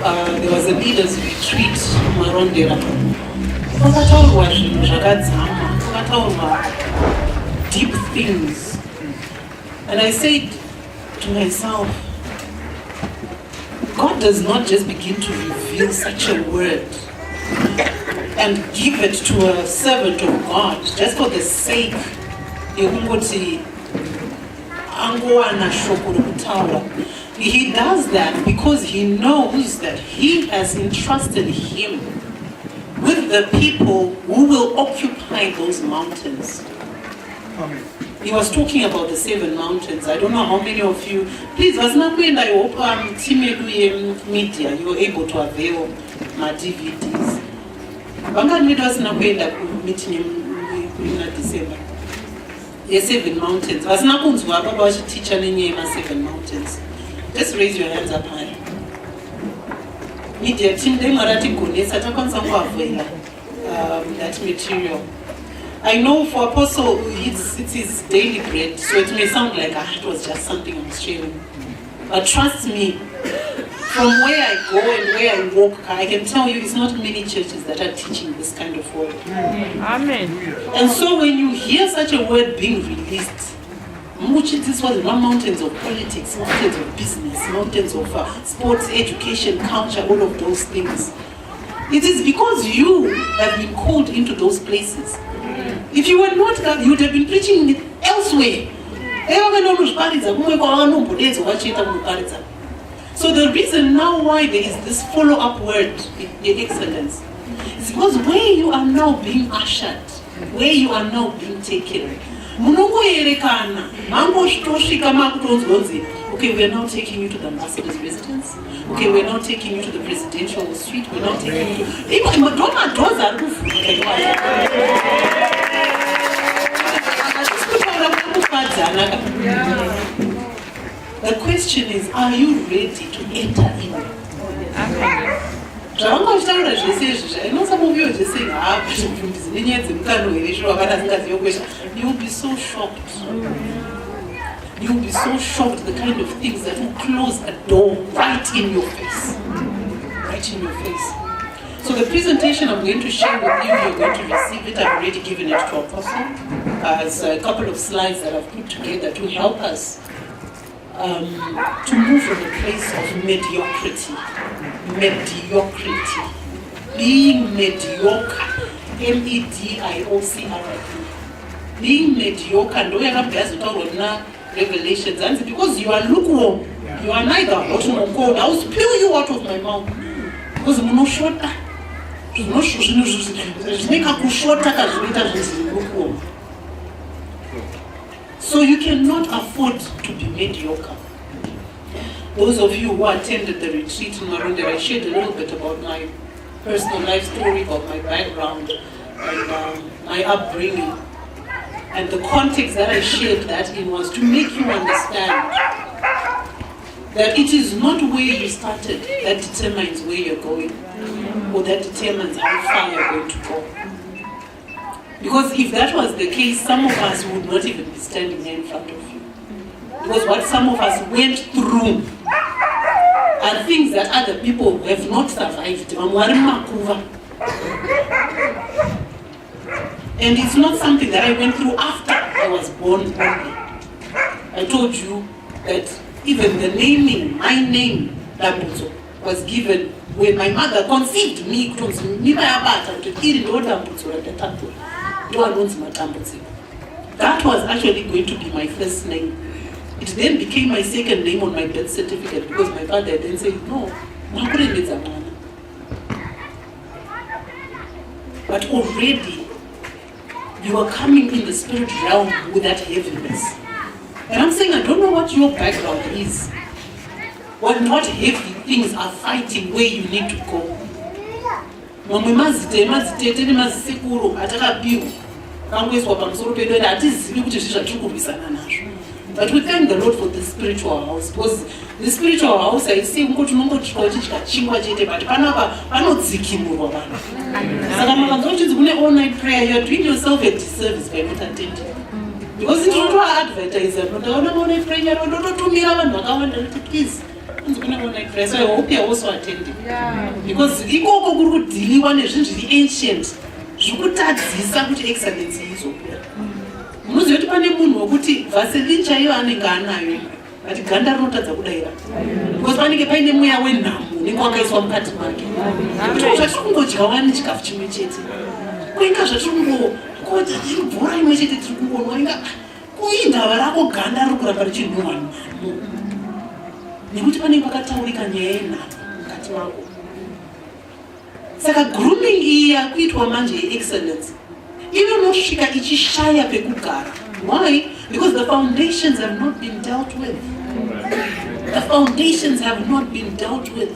there was a leaders retreat Marondera. Kwakataurwa zvinhu zvakadzama, kwakataurwa deep things. And I said to myself, God does not just begin to reveal such a word and give it to a servant of God just for the sake yekungoti angowana shoko rokutaura. He does that because he knows that he has entrusted him with the people who will occupy those mountains. Amen. He was talking about the 7 mountains. I don't know how many of you, please, I hope team media, you were able to avail my DVDs. Meeting in December. The 7 mountains. Teacher 7 mountains. Just raise your hands up high. Media team, they that material. I know for Apostle, it's his daily bread, so it may sound like it was just something I was sharing. But trust me, from where I go and where I walk, I can tell you it's not many churches that are teaching this kind of word. Amen. And so when you hear such a word being released, this was mountains of politics, mountains of business, mountains of sports, education, culture, all of those things. It is because you have been called into those places. If you were not that, you would have been preaching it elsewhere. So the reason now why there is this follow-up word, the excellence, is because where you are now being ushered, where you are now being taken, okay, we are now taking you to the ambassador's residence. Okay, we are now taking you to the presidential suite. We are now taking you The question is, are you ready to enter in? You'll be so shocked. You'll be so shocked the kind of things that will close a door right in your face. Right in your face. So the presentation I'm going to share with you, you're going to receive it. I've already given it to Apostle as a couple of slides that I've put together to help us to move from a place of mediocrity. Mediocrity. Being mediocre. M-E-D-I-O-C-R-I-T. Being mediocre, and Revelations, and because you are lukewarm, you are neither hot nor cold, I will spew you out of my mouth. Because I'm not short. So you cannot afford to be mediocre. Those of you who attended the retreat in Marunda, I shared a little bit about my personal life story, about my background and my upbringing. And the context that I shared that in was to make you understand that it is not where you started that determines where you're going, or that determines how far you're going to go. Because if that was the case, some of us would not even be standing here in front of you. Because what some of us went through are things that other people have not survived. And it's not something that I went through after I was born only. I told you that even the naming, my name, Dambuzo, was given when my mother conceived me. That was actually going to be my first name. It then became my second name on my birth certificate because my father then said, no, but already you are coming in the spirit realm with that heaviness. And I'm saying, I don't know what your background is. What heavy things are fighting where you need to go. But we thank the Lord for the spiritual house, because the spiritual house, I see, but all night prayer, you're doing yourself a disservice by not attending. Because it's not advertising. Please. So I hope you're also attending. Because ikoko kuri kudhiliwa nezvinhu zviri ancient zvikutadzisa kuti excellence izopera. Munoziva kuti pane munhu wekuti vaseline chaiyo anenge anayo but ganda rinotadza kudaira. Because panenge paine mweya wenhamo unenge wakaiswa mukati make. Kuti zvatiri kungodyawa nechikafu chimwe chete. Kuinga zvatiri kungodya bhora imwe chete tiri kungonwa inga kuindava rako ganda riri kuramba richinhuhwa nhamo. Nekuti panenge pakataurika nyaya yenhamo mukati mako. Saka grooming iyi yakuitwa manje ye-excellence inonosvika ichishaya pekugara. Why? Because the foundations have not been dealt with. The foundations have not been dealt with.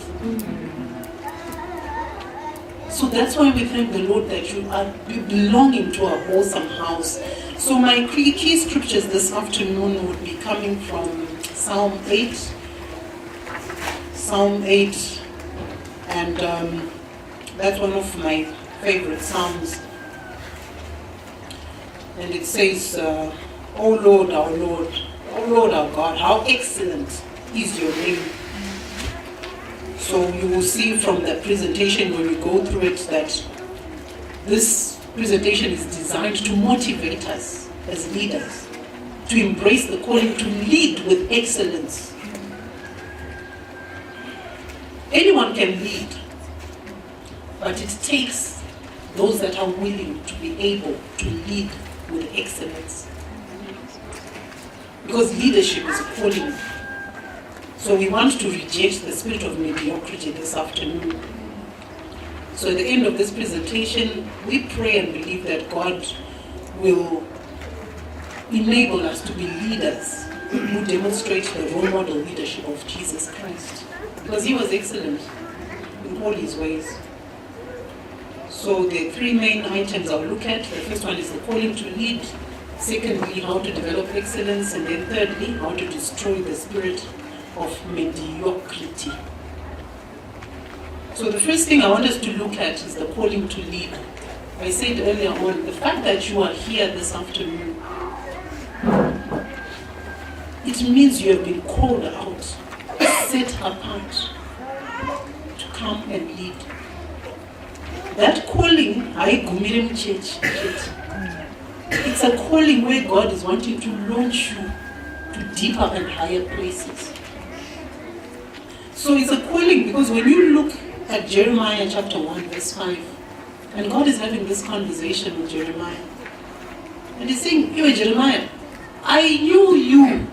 So that's why we thank the Lord that you are belonging to a wholesome house. So my key scriptures this afternoon would be coming from Psalm 8. Psalm 8, and that's one of my favorite psalms. And it says, O Lord, our Lord, O Lord, our God, how excellent is your name. So you will see from the presentation when we go through it that this presentation is designed to motivate us as leaders, to embrace the calling to lead with excellence. Anyone can lead, but it takes those that are willing to be able to lead with excellence. Because leadership is a calling. So we want to reject the spirit of mediocrity this afternoon. So at the end of this presentation, we pray and believe that God will enable us to be leaders who demonstrate the role model leadership of Jesus Christ. Because he was excellent in all his ways. So the three main items I'll look at. The first one is the calling to lead. Secondly, how to develop excellence. And then thirdly, how to destroy the spirit of mediocrity. So the first thing I want us to look at is the calling to lead. I said earlier on, the fact that you are here this afternoon, it means you have been called out, set apart to come and lead. That calling, it's a calling where God is wanting to launch you to deeper and higher places. So it's a calling because when you look at Jeremiah chapter 1 verse 5, and God is having this conversation with Jeremiah, and he's saying, "Hey Jeremiah, I knew you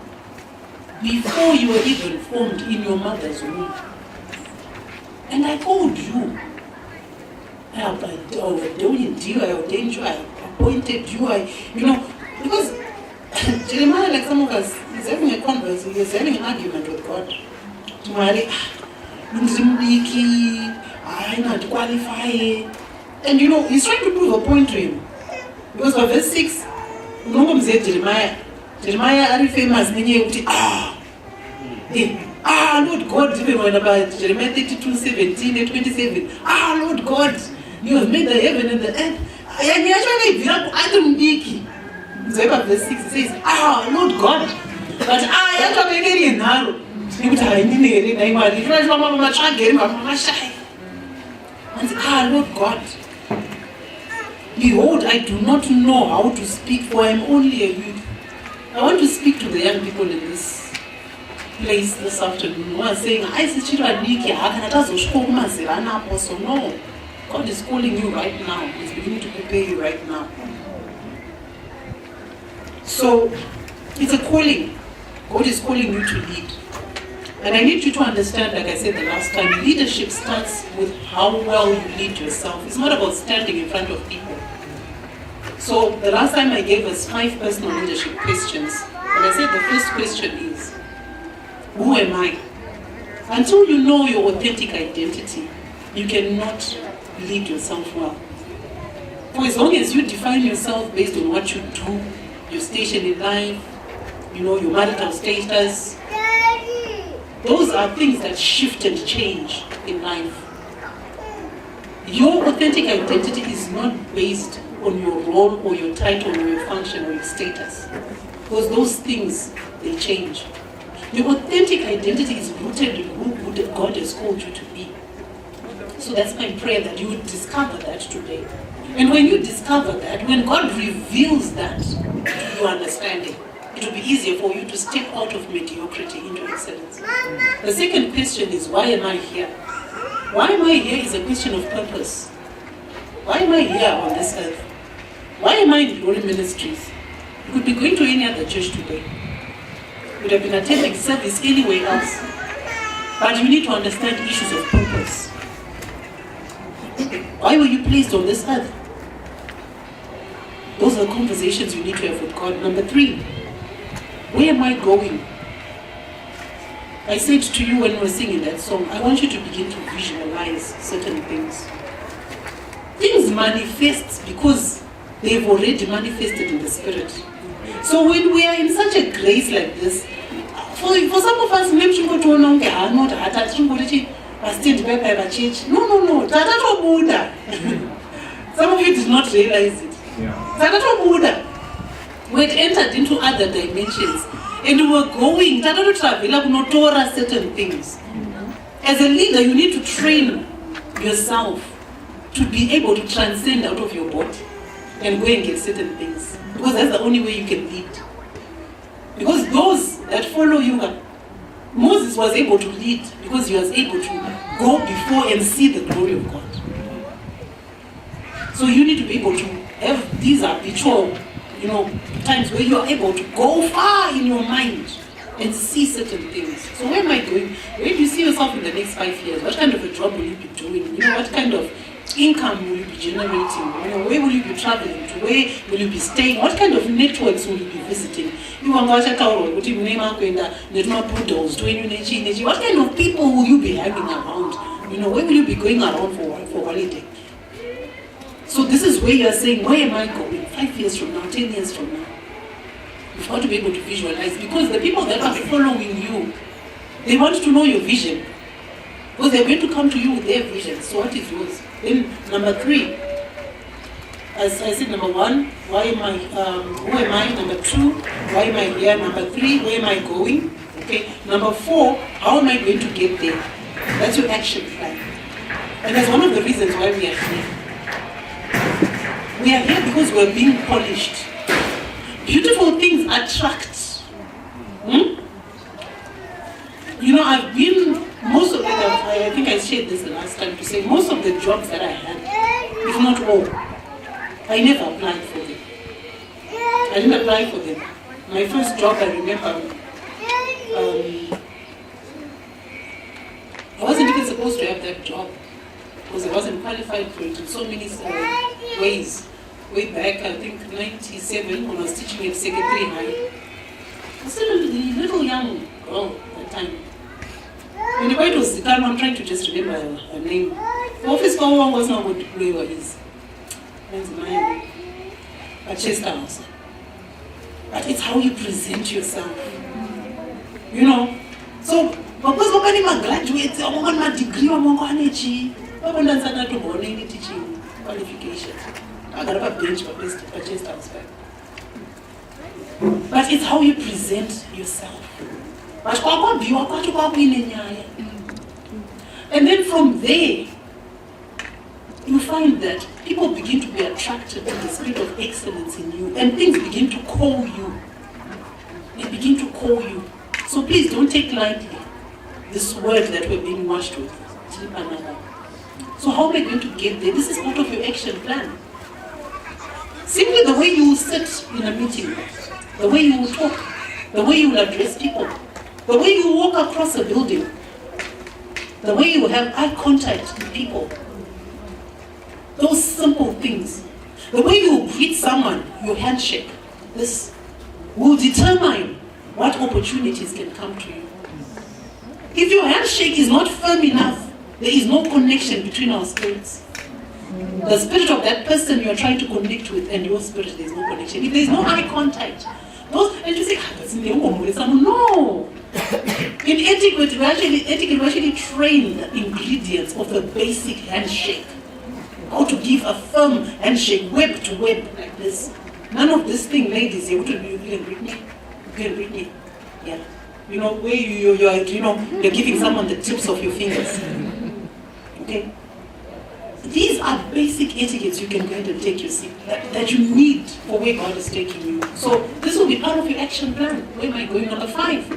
before you were even formed in your mother's womb. And I called you. I ordained you, I appointed you, because Jeremiah, like some of us, is having a conversation, he's having an argument with God. I'm not qualified. And he's trying to prove a point to him. Because for verse 6, Jeremiah are famous, Lord God, even when about Jeremiah 32:17 and 27. Lord God, you have made the heaven and the earth. So verse 6 says, Lord God, but I am to be very narrow. Lord God, behold, I do not know how to speak, for I am only a youth. I want to speak to the young people in this place this afternoon who are saying, so no, God is calling you right now. He's beginning to prepare you right now. So it's a calling. God is calling you to lead. And I need you to understand, like I said the last time, leadership starts with how well you lead yourself. It's not about standing in front of people. So the last time I gave us 5 personal leadership questions, and I said the first question is, who am I? Until you know your authentic identity, you cannot lead yourself well. For as long as you define yourself based on what you do, your station in life, your marital status, those are things that shift and change in life. Your authentic identity is not based on your role or your title or your function or your status. Because those things, they change. Your authentic identity is rooted in who God has called you to be. So that's my prayer, that you would discover that today. And when you discover that, when God reveals that to your understanding, it will be easier for you to step out of mediocrity into excellence. The second question is, why am I here? Why am I here is a question of purpose. Why am I here on this earth? Why am I in Glory Ministries? You could be going to any other church today. You would have been attending service anywhere else. But you need to understand issues of purpose. Why were you placed on this earth? Those are the conversations you need to have with God. Number 3, where am I going? I said to you when we were singing that song, I want you to begin to visualize certain things. Things manifest because they've already manifested in the spirit. So when we are in such a grace like this, for some of us, maybe you go to no, some of you did not realize it. We had entered into other dimensions and we were going to certain things. As a leader, you need to train yourself to be able to transcend out of your body and go and get certain things. Because that's the only way you can lead. Because those that follow you, Moses was able to lead because he was able to go before and see the glory of God. So you need to be able to have these habitual, times where you are able to go far in your mind and see certain things. So where am I going? Where do you see yourself in the next 5 years? What kind of a job will you be doing? What kind of income will you be generating? Where will you be traveling to? Where will you be staying? What kind of networks will you be visiting? What kind of people will you be hanging around? Where will you be going around for holiday? So this is where you are saying, where am I going? 5 years from now, 10 years from now. You've got to be able to visualize, because the people that are following you, they want to know your vision. Because they're going to come to you with their vision. So what is yours? Then number 3, as I said, number 1, why am I, who am I? Number 2, why am I here? Number 3, where am I going? Okay. Number 4, how am I going to get there? That's your action plan. And that's one of the reasons why we are here. We are here because we are being polished. Beautiful things attract. I've been, most of it, I think I shared this the last time, to say most of the jobs that I had, if not all, I never applied for them. I didn't apply for them. My first job, I remember, I wasn't even supposed to have that job because I wasn't qualified for it in so many ways. Way back, I think 97, when I was teaching at secondary high. I was still a little young girl at that time. When the white was Zikano, I'm trying to just remember her name. The office call was not going to play what is. That's my at Chester House. But it's how you present yourself. So, because when graduates, I want my degree, I want my teaching qualifications. I got a bench for Chester House back. But it's how you present yourself. And then from there, you find that people begin to be attracted to the spirit of excellence in you, and things begin to call you. They begin to call you. So please don't take lightly this word that we're being washed with. So how am I going to get there? This is part of your action plan. Simply the way you will sit in a meeting, the way you will talk, the way you will address people, the way you will walk across a building, the way you will have eye contact with people. Those simple things. The way you will greet someone, your handshake, this will determine what opportunities can come to you. If your handshake is not firm enough, there is no connection between our spirits. The spirit of that person you are trying to connect with and your spirit, there is no connection. If there is no eye contact, and you say, no. In etiquette, we actually train the ingredients of the basic handshake. How to give a firm handshake, web to web, like this. None of this thing, ladies, you can read me. You can read me. Yeah. You know, where you're giving someone the tips of your fingers. Okay? These are basic etiquettes you can go ahead and take your seat, that you need for where God is taking you. So this will be part of your action plan. Where am I going? Number 5.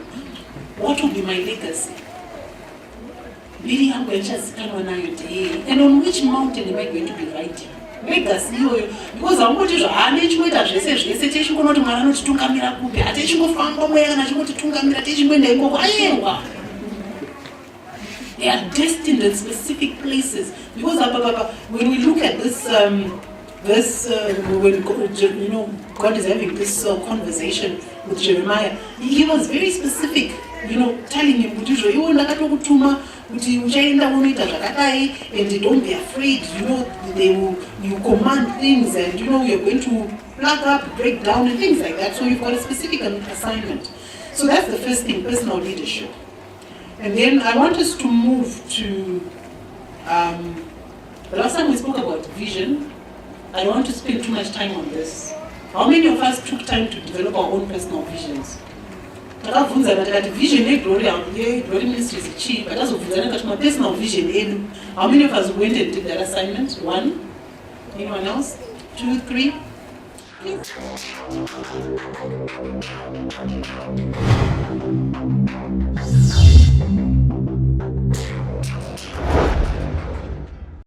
What will be my legacy? And on which mountain am I going to be writing? Legacy, because I'm going to they are destined in specific places. Because when we look at this, when God is having this conversation with Jeremiah, he was very specific, telling him, and don't be afraid, you command things, and you're going to plug up, break down, and things like that. So you've got a specific assignment. So that's the first thing, personal leadership. And then I want us to move to, the last time we spoke about vision. I don't want to spend too much time on this. How many of us took time to develop our own personal visions? Vision, Glory Ministry is cheap, but that's my personal vision. How many of us went and did that assignment? 1? Anyone else? 2, 3? Please.